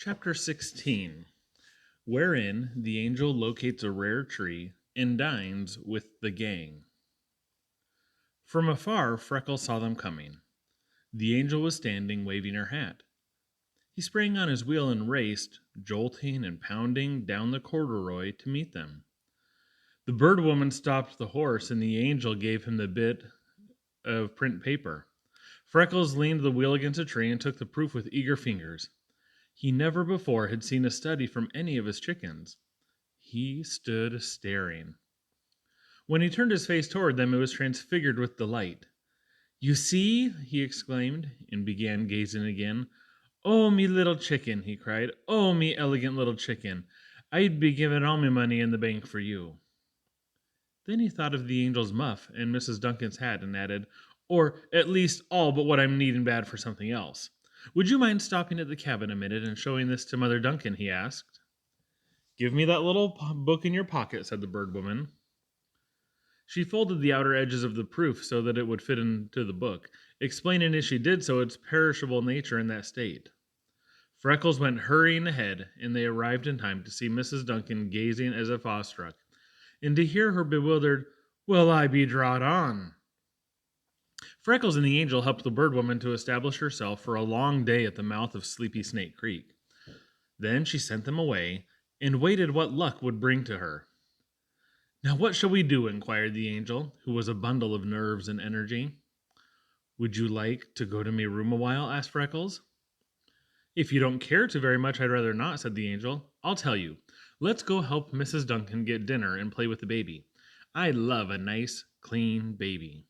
Chapter 16, wherein the angel locates a rare tree and dines with the gang. From afar, Freckles saw them coming. The angel was standing, waving her hat. He sprang on his wheel and raced, jolting and pounding down the corduroy to meet them. The bird woman stopped the horse, and the angel gave him the bit of print paper. Freckles leaned the wheel against a tree and took the proof with eager fingers. He never before had seen a study from any of his chickens. He stood staring. When he turned his face toward them, it was transfigured with delight. "You see," he exclaimed, and began gazing again. "Oh, me little chicken," he cried. "Oh, me elegant little chicken. I'd be giving all me money in the bank for you." Then he thought of the angel's muff and Mrs. Duncan's hat and added, "Or at least all but what I'm needing bad for something else. Would you mind stopping at the cabin a minute and showing this to Mother Duncan?" he asked. "Give me that little book in your pocket," said the bird woman. She folded the outer edges of the proof so that it would fit into the book, explaining as she did so its perishable nature in that state. Freckles went hurrying ahead, and they arrived in time to see Mrs. Duncan gazing as if awestruck, and to hear her bewildered, "Will I be drawed on?" Freckles and the angel helped the bird woman to establish herself for a long day at the mouth of Sleepy Snake Creek. Then she sent them away and waited what luck would bring to her. "Now what shall we do?" inquired the angel, who was a bundle of nerves and energy. "Would you like to go to my room a while?" asked Freckles. "If you don't care to very much, I'd rather not," said the angel. "I'll tell you. Let's go help Mrs. Duncan get dinner and play with the baby. I love a nice, clean baby."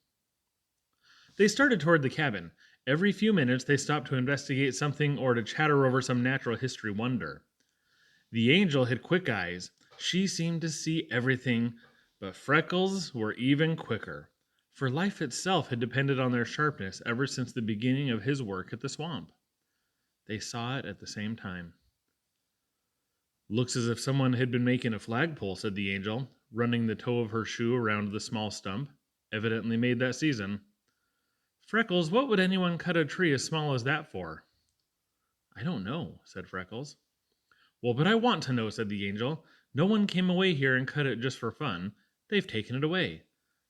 They started toward the cabin. Every few minutes they stopped to investigate something or to chatter over some natural history wonder. The angel had quick eyes. She seemed to see everything, but Freckles were even quicker, for life itself had depended on their sharpness ever since the beginning of his work at the swamp. They saw it at the same time. "Looks as if someone had been making a flagpole," said the angel, running the toe of her shoe around the small stump. "Evidently made that season." "Freckles, what would anyone cut a tree as small as that for?" "I don't know," said Freckles. "Well, but I want to know," said the angel. "No one came away here and cut it just for fun. They've taken it away.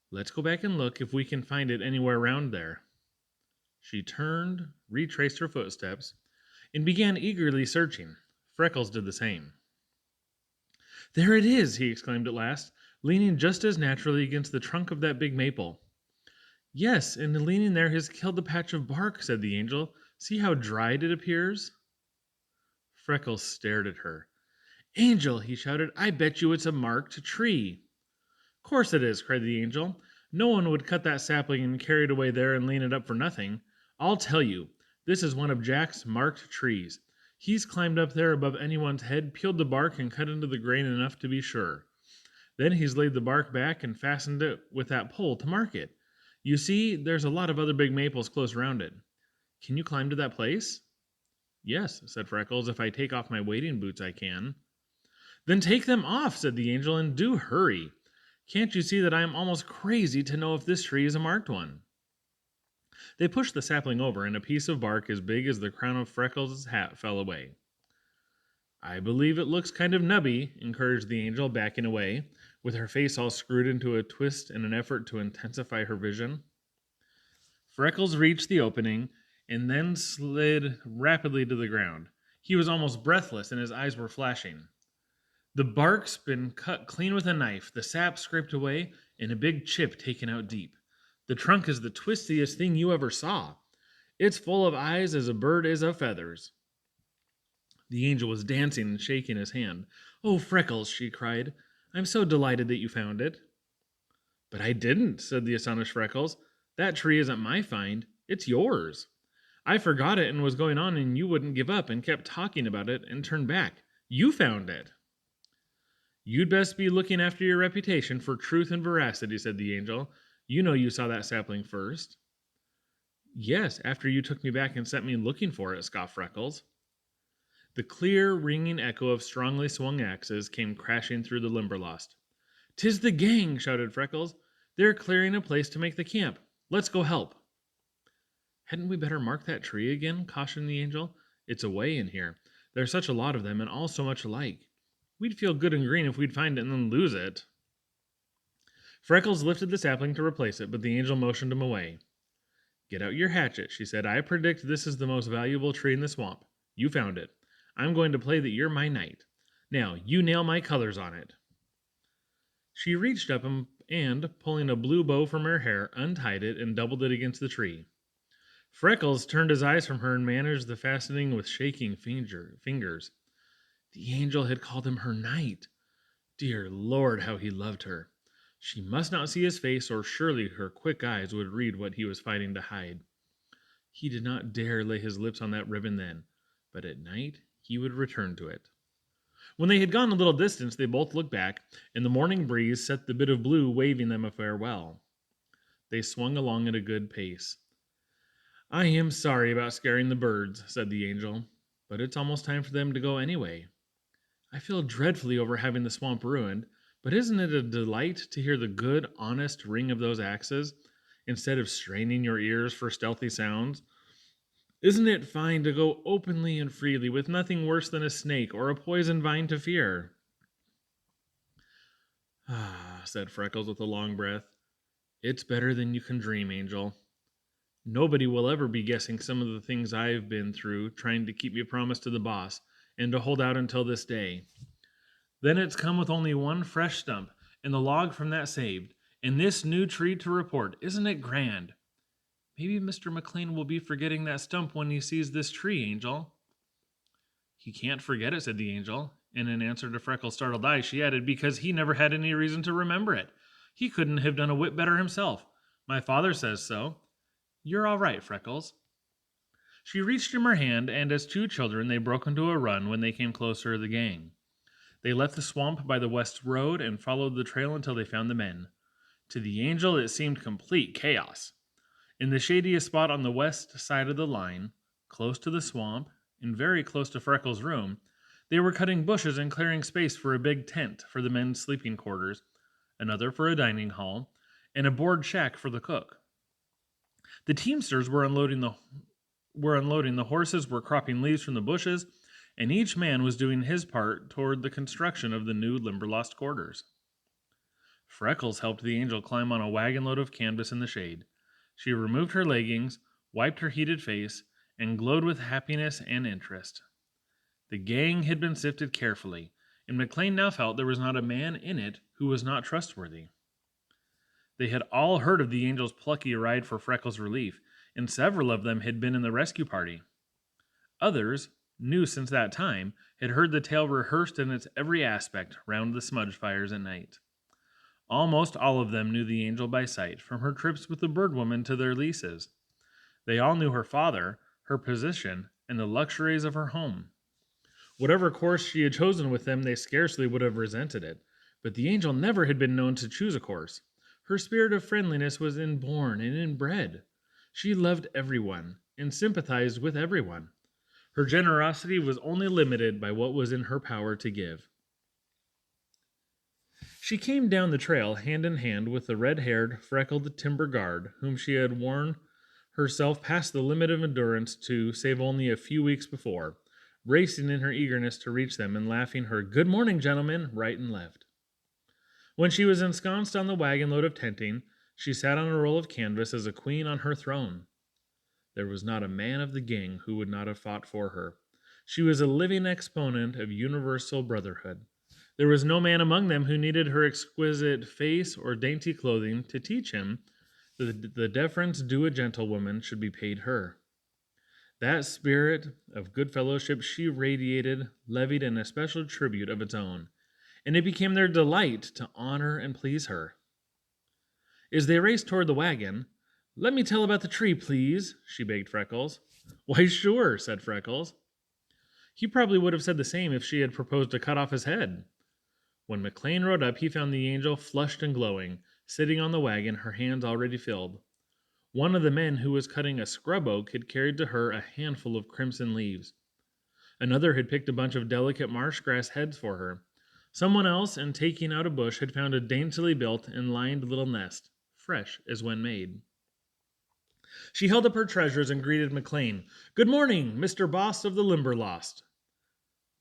Let's go back and look if we can find it anywhere around there." She turned, retraced her footsteps, and began eagerly searching. Freckles did the same. "There it is!" he exclaimed at last, leaning just as naturally against the trunk of that big maple. "Yes, and leaning there has killed the patch of bark," said the angel. "See how dried it appears?" Freckles stared at her. "Angel," he shouted, "I bet you it's a marked tree." "Course it is," cried the angel. "No one would cut that sapling and carry it away there and lean it up for nothing. I'll tell you, this is one of Jack's marked trees. He's climbed up there above anyone's head, peeled the bark, and cut into the grain enough to be sure. Then he's laid the bark back and fastened it with that pole to mark it. You see, there's a lot of other big maples close round it. Can you climb to that place?" "Yes," said Freckles. "If I take off my wading boots, I can." "Then take them off," said the angel, "and do hurry. Can't you see that I am almost crazy to know if this tree is a marked one?" They pushed the sapling over, and a piece of bark as big as the crown of Freckles' hat fell away. "I believe it looks kind of nubby," encouraged the angel, backing away, with her face all screwed into a twist in an effort to intensify her vision. Freckles reached the opening and then slid rapidly to the ground. He was almost breathless, and his eyes were flashing. The bark's been cut clean with a knife, the sap scraped away, and a big chip taken out deep. The trunk is the twistiest thing you ever saw. It's full of eyes as a bird is of feathers." The angel was dancing and shaking his hand. "Oh, Freckles," she cried, "I'm so delighted that you found it." "But I didn't," said the astonished Freckles. "That tree isn't my find. It's yours. I forgot it and was going on, and you wouldn't give up and kept talking about it and turned back. You found it." "You'd best be looking after your reputation for truth and veracity," said the angel. "You know you saw that sapling first." "Yes, after you took me back and sent me looking for it," scoffed Freckles. The clear, ringing echo of strongly swung axes came crashing through the Limberlost. "'Tis the gang!" shouted Freckles. "They're clearing a place to make the camp. Let's go help." "Hadn't we better mark that tree again?" cautioned the angel. "It's away in here. There's such a lot of them, and all so much alike. We'd feel good and green if we'd find it and then lose it. Freckles lifted the sapling to replace it, but the angel motioned him away. Get out your hatchet, she said. I predict this is the most valuable tree in the swamp. You found it. I'm going to play that you're my knight. Now, you nail my colors on it. She reached up and, pulling a blue bow from her hair, untied it and doubled it against the tree. Freckles turned his eyes from her and managed the fastening with shaking fingers. The angel had called him her knight. Dear Lord, how he loved her. She must not see his face, or surely her quick eyes would read what he was fighting to hide. He did not dare lay his lips on that ribbon then, but at night he would return to it. When they had gone a little distance, they both looked back, and the morning breeze set the bit of blue waving them a farewell. They swung along at a good pace. I am sorry about scaring the birds, said the angel, but it's almost time for them to go anyway. I feel dreadfully over having the swamp ruined, but isn't it a delight to hear the good, honest ring of those axes, instead of straining your ears for stealthy sounds? Isn't it fine to go openly and freely with nothing worse than a snake or a poison vine to fear? Ah, said Freckles with a long breath. It's better than you can dream, Angel. Nobody will ever be guessing some of the things I've been through trying to keep your promise to the boss and to hold out until this day. Then it's come with only one fresh stump and the log from that saved, and this new tree to report. Isn't it grand? Maybe Mr. McLean will be forgetting that stump when he sees this tree, Angel. He can't forget it, said the angel, and in answer to Freckles' startled eyes, she added, because he never had any reason to remember it. He couldn't have done a whit better himself. My father says so. You're all right, Freckles. She reached him her hand, and as two children, they broke into a run when they came closer to the gang. They left the swamp by the west road and followed the trail until they found the men. To the angel, it seemed complete chaos. In the shadiest spot on the west side of the line, close to the swamp, and very close to Freckles' room, they were cutting bushes and clearing space for a big tent for the men's sleeping quarters, another for a dining hall, and a board shack for the cook. The teamsters were unloading the horses, were cropping leaves from the bushes, and each man was doing his part toward the construction of the new Limberlost quarters. Freckles helped the angel climb on a wagon load of canvas in the shade. She removed her leggings, wiped her heated face, and glowed with happiness and interest. The gang had been sifted carefully, and McLean now felt there was not a man in it who was not trustworthy. They had all heard of the angel's plucky ride for Freckles' relief, and several of them had been in the rescue party. Others, new since that time, had heard the tale rehearsed in its every aspect round the smudge fires at night. Almost all of them knew the angel by sight, from her trips with the bird woman to their leases. They all knew her father, her position, and the luxuries of her home. Whatever course she had chosen with them, they scarcely would have resented it, but the angel never had been known to choose a course. Her spirit of friendliness was inborn and inbred. She loved everyone and sympathized with everyone. Her generosity was only limited by what was in her power to give. She came down the trail hand in hand with the red-haired, freckled timber guard whom she had worn herself past the limit of endurance to save only a few weeks before, racing in her eagerness to reach them and laughing her "Good morning, gentlemen," right and left. When she was ensconced on the wagon load of tenting, she sat on a roll of canvas as a queen on her throne. There was not a man of the gang who would not have fought for her. She was a living exponent of universal brotherhood. There was no man among them who needed her exquisite face or dainty clothing to teach him that the deference due a gentlewoman should be paid her. That spirit of good fellowship she radiated levied an especial tribute of its own, and it became their delight to honor and please her. As they raced toward the wagon, "Let me tell about the tree, please," she begged Freckles. "Why, sure," said Freckles. He probably would have said the same if she had proposed to cut off his head. When McLean rode up, he found the angel flushed and glowing, sitting on the wagon, her hands already filled. One of the men who was cutting a scrub oak had carried to her a handful of crimson leaves. Another had picked a bunch of delicate marsh grass heads for her. Someone else, in taking out a bush, had found a daintily built and lined little nest, fresh as when made. She held up her treasures and greeted McLean. "Good morning, Mr. Boss of the Limberlost."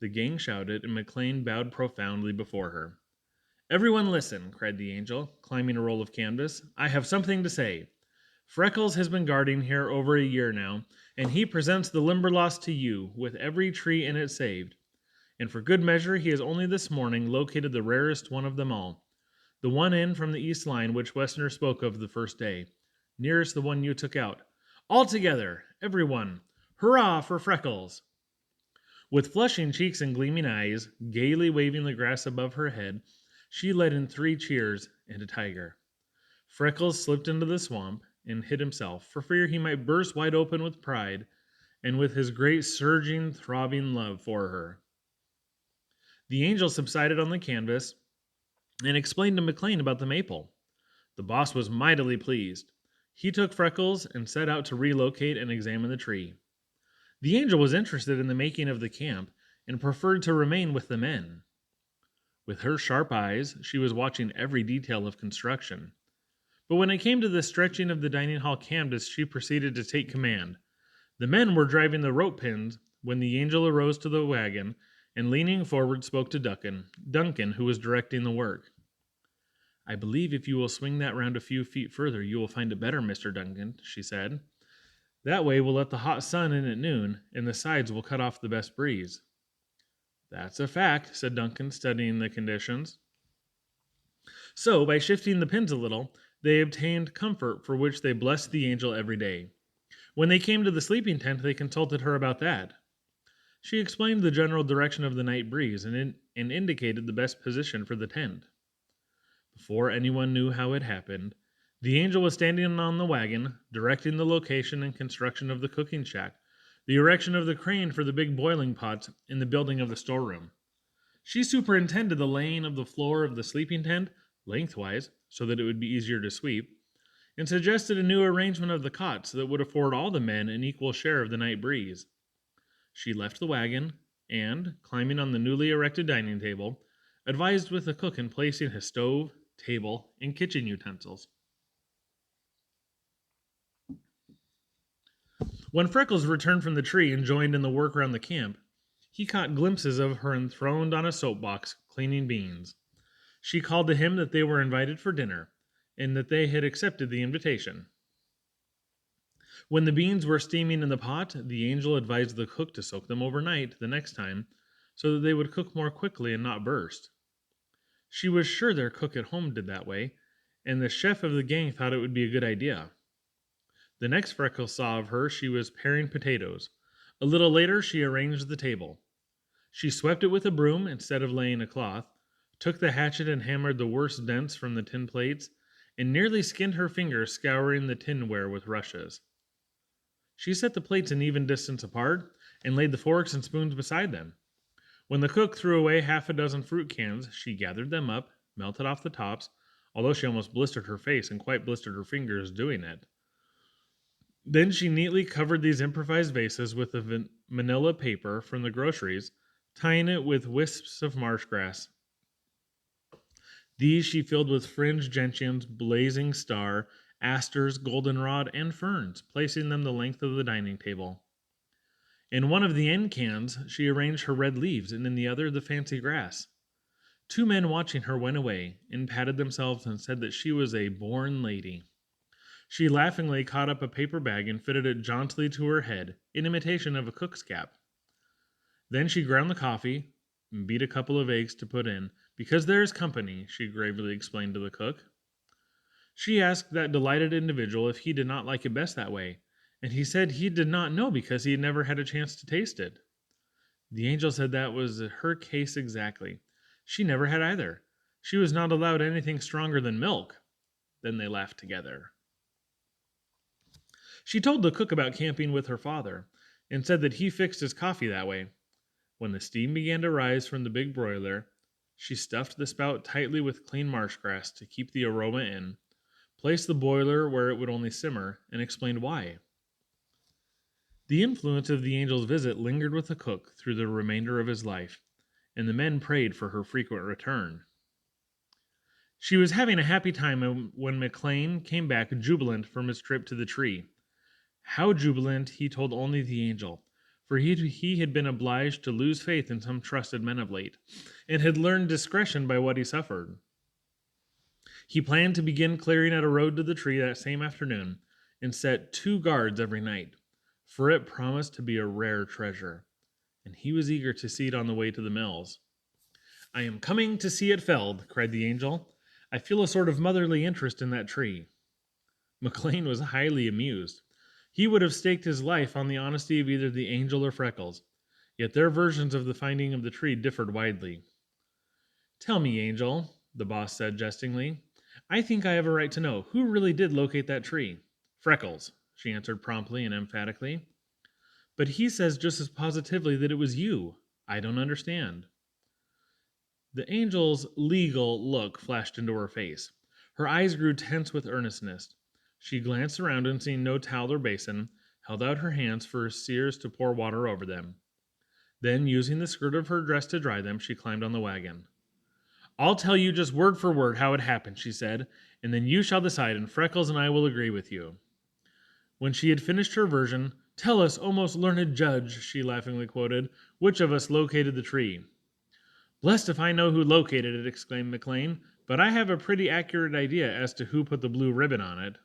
The gang shouted, and McLean bowed profoundly before her. "Everyone listen," cried the angel, climbing a roll of canvas. "I have something to say. Freckles has been guarding here over a year now, and he presents the Limberlost to you, with every tree in it saved. And for good measure, he has only this morning located the rarest one of them all, the one in from the east line which Westerner spoke of the first day, nearest the one you took out. All together, everyone, hurrah for Freckles!" With flushing cheeks and gleaming eyes, gaily waving the grass above her head, she led in 3 cheers and a tiger. Freckles slipped into the swamp and hid himself, for fear he might burst wide open with pride and with his great surging, throbbing love for her. The angel subsided on the canvas and explained to McLean about the maple. The boss was mightily pleased. He took Freckles and set out to relocate and examine the tree. The angel was interested in the making of the camp and preferred to remain with the men. With her sharp eyes, she was watching every detail of construction. But when it came to the stretching of the dining hall canvas, she proceeded to take command. The men were driving the rope pins when the angel arose to the wagon and, leaning forward, spoke to Duncan, who was directing the work. "I believe if you will swing that round a few feet further, you will find it better, Mr. Duncan," she said. "That way we'll let the hot sun in at noon, and the sides will cut off the best breeze." "That's a fact," said Duncan, studying the conditions. So, by shifting the pins a little, they obtained comfort for which they blessed the angel every day. When they came to the sleeping tent, they consulted her about that. She explained the general direction of the night breeze and indicated the best position for the tent. Before anyone knew how it happened, the angel was standing on the wagon, directing the location and construction of the cooking shack, the erection of the crane for the big boiling pots, and the building of the storeroom. She superintended the laying of the floor of the sleeping tent lengthwise, so that it would be easier to sweep, and suggested a new arrangement of the cots that would afford all the men an equal share of the night breeze. She left the wagon, and, climbing on the newly erected dining table, advised with the cook in placing his stove, table, and kitchen utensils. When Freckles returned from the tree and joined in the work around the camp, he caught glimpses of her enthroned on a soapbox, cleaning beans. She called to him that they were invited for dinner, and that they had accepted the invitation. When the beans were steaming in the pot, the angel advised the cook to soak them overnight the next time, so that they would cook more quickly and not burst. She was sure their cook at home did that way, and the chef of the gang thought it would be a good idea. The next Freckles saw of her, she was paring potatoes. A little later, she arranged the table. She swept it with a broom instead of laying a cloth, took the hatchet and hammered the worst dents from the tin plates, and nearly skinned her fingers scouring the tinware with rushes. She set the plates an even distance apart, and laid the forks and spoons beside them. When the cook threw away half a dozen fruit cans, she gathered them up, melted off the tops, although she almost blistered her face and quite blistered her fingers doing it. Then she neatly covered these improvised vases with the manila paper from the groceries, tying it with wisps of marsh grass. These she filled with fringed gentians, blazing star, asters, goldenrod, and ferns, placing them the length of the dining table. In one of the end cans, she arranged her red leaves, and in the other the fancy grass. 2 men watching her went away, and patted themselves and said that she was a born lady. She laughingly caught up a paper bag and fitted it jauntily to her head, in imitation of a cook's cap. Then she ground the coffee, and beat a couple of eggs to put in, because there is company, she gravely explained to the cook. She asked that delighted individual if he did not like it best that way, and he said he did not know because he had never had a chance to taste it. The angel said that was her case exactly. She never had either. She was not allowed anything stronger than milk. Then they laughed together. She told the cook about camping with her father, and said that he fixed his coffee that way. When the steam began to rise from the big broiler, she stuffed the spout tightly with clean marsh grass to keep the aroma in, placed the boiler where it would only simmer, and explained why. The influence of the angel's visit lingered with the cook through the remainder of his life, and the men prayed for her frequent return. She was having a happy time when McLean came back jubilant from his trip to the tree. How jubilant he told only the angel, for he had been obliged to lose faith in some trusted men of late, and had learned discretion by what he suffered. He planned to begin clearing out a road to the tree that same afternoon, and set 2 guards every night, for it promised to be a rare treasure, and he was eager to see it on the way to the mills. "I am coming to see it felled," cried the angel. "I feel a sort of motherly interest in that tree." McLean was highly amused. He would have staked his life on the honesty of either the angel or Freckles, yet their versions of the finding of the tree differed widely. "Tell me, Angel," the boss said jestingly. "I think I have a right to know who really did locate that tree." "Freckles," she answered promptly and emphatically. "But he says just as positively that it was you. I don't understand." The angel's legal look flashed into her face. Her eyes grew tense with earnestness. She glanced around and seeing no towel or basin, held out her hands for Sears to pour water over them. Then, using the skirt of her dress to dry them, she climbed on the wagon. "I'll tell you just word for word how it happened," she said, "and then you shall decide, and Freckles and I will agree with you." When she had finished her version, "Tell us, O most learned judge," she laughingly quoted, "which of us located the tree?" "Blessed if I know who located it," exclaimed McLean, "but I have a pretty accurate idea as to who put the blue ribbon on it."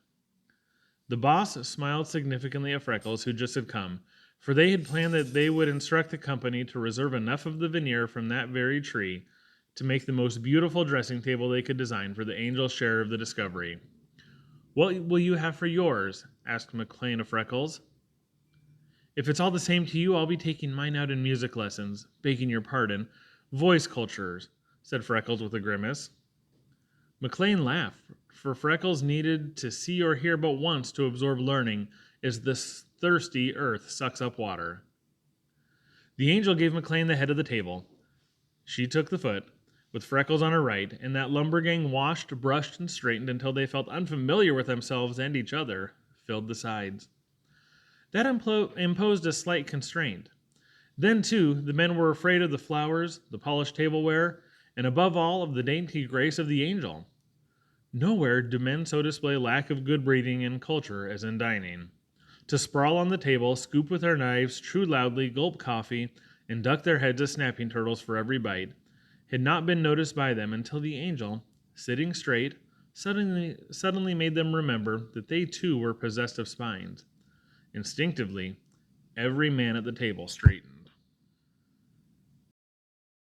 The boss smiled significantly at Freckles, who just had come, for they had planned that they would instruct the company to reserve enough of the veneer from that very tree to make the most beautiful dressing table they could design for the angel's share of the discovery. "What will you have for yours?" asked McLean of Freckles. "If it's all the same to you, I'll be taking mine out in music lessons, begging your pardon, voice cultures," said Freckles with a grimace. McLean laughed, for Freckles needed to see or hear but once to absorb learning as this thirsty earth sucks up water. The angel gave McLean the head of the table. She took the foot, with Freckles on her right, and that lumber gang washed, brushed, and straightened until they felt unfamiliar with themselves and each other, filled the sides. That imposed a slight constraint. Then, too, the men were afraid of the flowers, the polished tableware, and above all of the dainty grace of the angel. Nowhere do men so display lack of good breeding and culture as in dining. To sprawl on the table, scoop with their knives, chew loudly, gulp coffee, and duck their heads as snapping turtles for every bite, had not been noticed by them until the angel, sitting straight, suddenly made them remember that they too were possessed of spines. Instinctively, every man at the table straightened.